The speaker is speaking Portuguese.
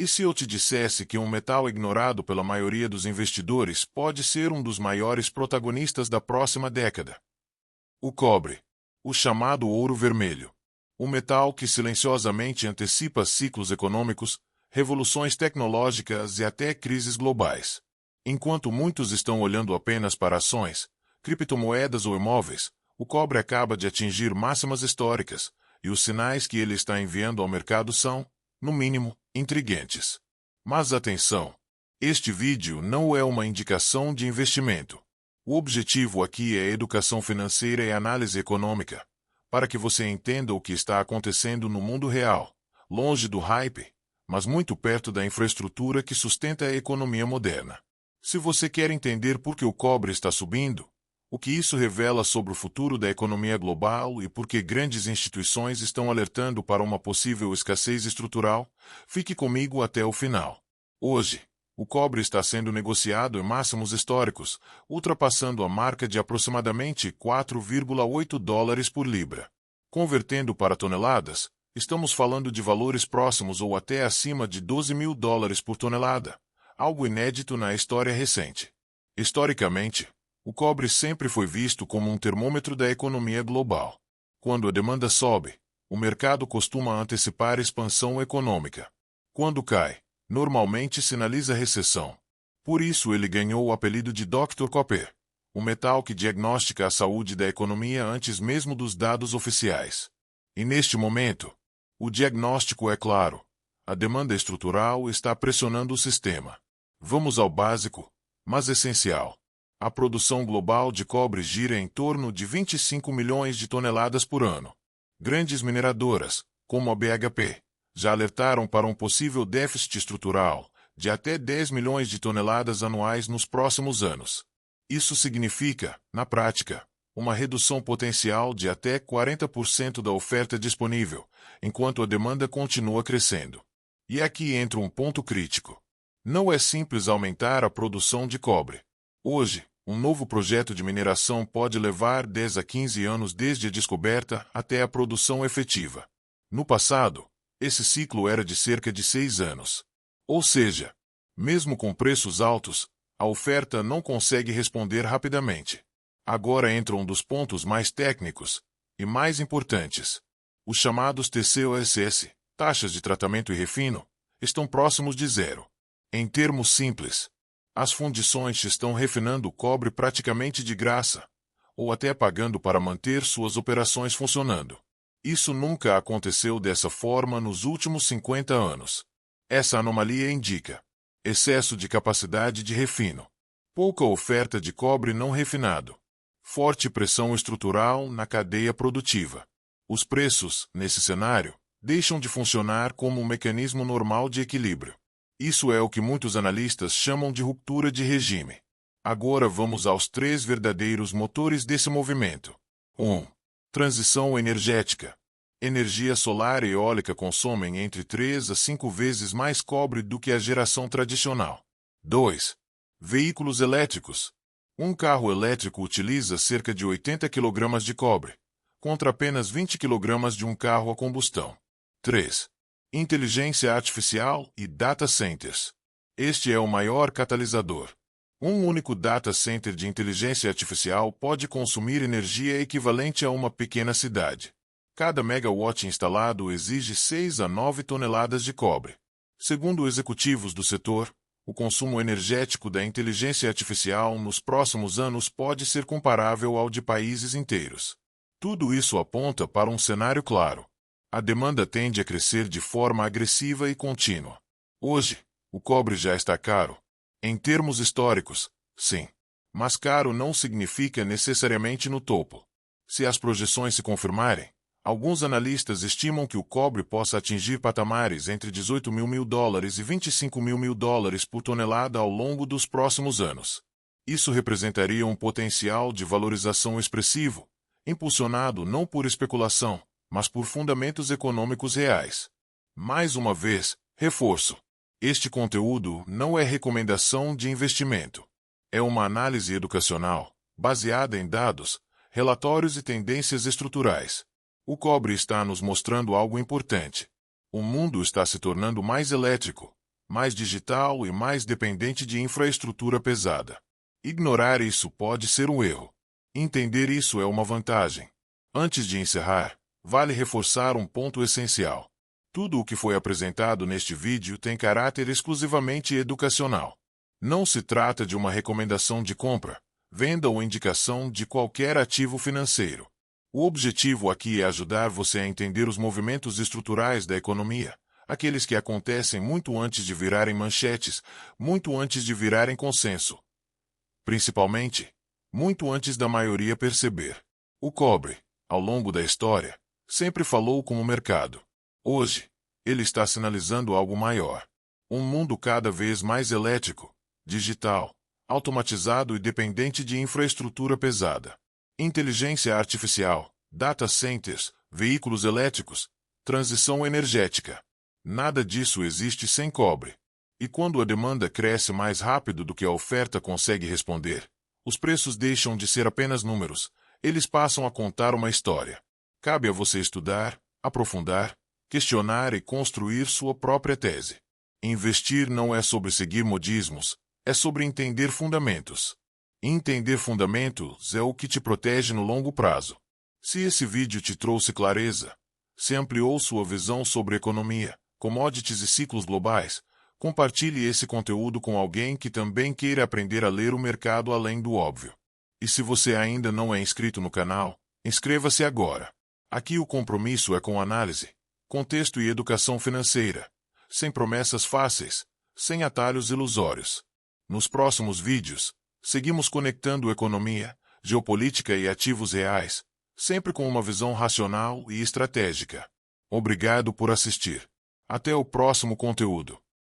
E se eu te dissesse que um metal ignorado pela maioria dos investidores pode ser um dos maiores protagonistas da próxima década? O cobre, o chamado ouro vermelho. O metal que silenciosamente antecipa ciclos econômicos, revoluções tecnológicas e até crises globais. Enquanto muitos estão olhando apenas para ações, criptomoedas ou imóveis, o cobre acaba de atingir máximas históricas, e os sinais que ele está enviando ao mercado são, no mínimo, intrigantes. Mas atenção! Este vídeo não é uma indicação de investimento. O objetivo aqui é educação financeira e análise econômica, para que você entenda o que está acontecendo no mundo real, longe do hype, mas muito perto da infraestrutura que sustenta a economia moderna. Se você quer entender por que o cobre está subindo, o que isso revela sobre o futuro da economia global e por que grandes instituições estão alertando para uma possível escassez estrutural, fique comigo até o final. Hoje, o cobre está sendo negociado em máximos históricos, ultrapassando a marca de aproximadamente 4,8 dólares por libra. Convertendo para toneladas, estamos falando de valores próximos ou até acima de 12 mil dólares por tonelada, algo inédito na história recente. Historicamente, o cobre sempre foi visto como um termômetro da economia global. Quando a demanda sobe, o mercado costuma antecipar expansão econômica. Quando cai, normalmente sinaliza recessão. Por isso ele ganhou o apelido de Dr. Copper, o metal que diagnostica a saúde da economia antes mesmo dos dados oficiais. E neste momento, o diagnóstico é claro. A demanda estrutural está pressionando o sistema. Vamos ao básico, mas essencial. A produção global de cobre gira em torno de 25 milhões de toneladas por ano. Grandes mineradoras, como a BHP, já alertaram para um possível déficit estrutural de até 10 milhões de toneladas anuais nos próximos anos. Isso significa, na prática, uma redução potencial de até 40% da oferta disponível, enquanto a demanda continua crescendo. E aqui entra um ponto crítico. Não é simples aumentar a produção de cobre. Hoje, um novo projeto de mineração pode levar 10 a 15 anos desde a descoberta até a produção efetiva. No passado, esse ciclo era de cerca de 6 anos. Ou seja, mesmo com preços altos, a oferta não consegue responder rapidamente. Agora entra um dos pontos mais técnicos e mais importantes. Os chamados TCOSS, taxas de tratamento e refino, estão próximos de zero. Em termos simples, as fundições estão refinando o cobre praticamente de graça, ou até pagando para manter suas operações funcionando. Isso nunca aconteceu dessa forma nos últimos 50 anos. Essa anomalia indica excesso de capacidade de refino, pouca oferta de cobre não refinado, forte pressão estrutural na cadeia produtiva. Os preços, nesse cenário, deixam de funcionar como um mecanismo normal de equilíbrio. Isso é o que muitos analistas chamam de ruptura de regime. Agora vamos aos 3 verdadeiros motores desse movimento. 1. Transição energética. Energia solar e eólica consomem entre 3 a 5 vezes mais cobre do que a geração tradicional. 2. Veículos elétricos. Um carro elétrico utiliza cerca de 80 kg de cobre, contra apenas 20 kg de um carro a combustão. 3. Inteligência artificial e data centers. Este é o maior catalisador. Um único data center de inteligência artificial pode consumir energia equivalente a uma pequena cidade. Cada megawatt instalado exige 6 a 9 toneladas de cobre. Segundo executivos do setor, o consumo energético da inteligência artificial nos próximos anos pode ser comparável ao de países inteiros. Tudo isso aponta para um cenário claro. A demanda tende a crescer de forma agressiva e contínua. Hoje, o cobre já está caro. Em termos históricos, sim. Mas caro não significa necessariamente no topo. Se as projeções se confirmarem, alguns analistas estimam que o cobre possa atingir patamares entre 18 mil dólares e 25 mil dólares por tonelada ao longo dos próximos anos. Isso representaria um potencial de valorização expressivo, impulsionado não por especulação, mas por fundamentos econômicos reais. Mais uma vez, reforço. Este conteúdo não é recomendação de investimento. É uma análise educacional, baseada em dados, relatórios e tendências estruturais. O cobre está nos mostrando algo importante. O mundo está se tornando mais elétrico, mais digital e mais dependente de infraestrutura pesada. Ignorar isso pode ser um erro. Entender isso é uma vantagem. Antes de encerrar, vale reforçar um ponto essencial. Tudo o que foi apresentado neste vídeo tem caráter exclusivamente educacional. Não se trata de uma recomendação de compra, venda ou indicação de qualquer ativo financeiro. O objetivo aqui é ajudar você a entender os movimentos estruturais da economia, aqueles que acontecem muito antes de virarem manchetes, muito antes de virarem consenso. Principalmente, muito antes da maioria perceber. O cobre, ao longo da história, sempre falou como mercado. Hoje, ele está sinalizando algo maior. Um mundo cada vez mais elétrico, digital, automatizado e dependente de infraestrutura pesada. Inteligência artificial, data centers, veículos elétricos, transição energética. Nada disso existe sem cobre. E quando a demanda cresce mais rápido do que a oferta consegue responder, os preços deixam de ser apenas números, eles passam a contar uma história. Cabe a você estudar, aprofundar, questionar e construir sua própria tese. Investir não é sobre seguir modismos, é sobre entender fundamentos. Entender fundamentos é o que te protege no longo prazo. Se esse vídeo te trouxe clareza, se ampliou sua visão sobre economia, commodities e ciclos globais, compartilhe esse conteúdo com alguém que também queira aprender a ler o mercado além do óbvio. E se você ainda não é inscrito no canal, inscreva-se agora. Aqui o compromisso é com análise, contexto e educação financeira, sem promessas fáceis, sem atalhos ilusórios. Nos próximos vídeos, seguimos conectando economia, geopolítica e ativos reais, sempre com uma visão racional e estratégica. Obrigado por assistir. Até o próximo conteúdo.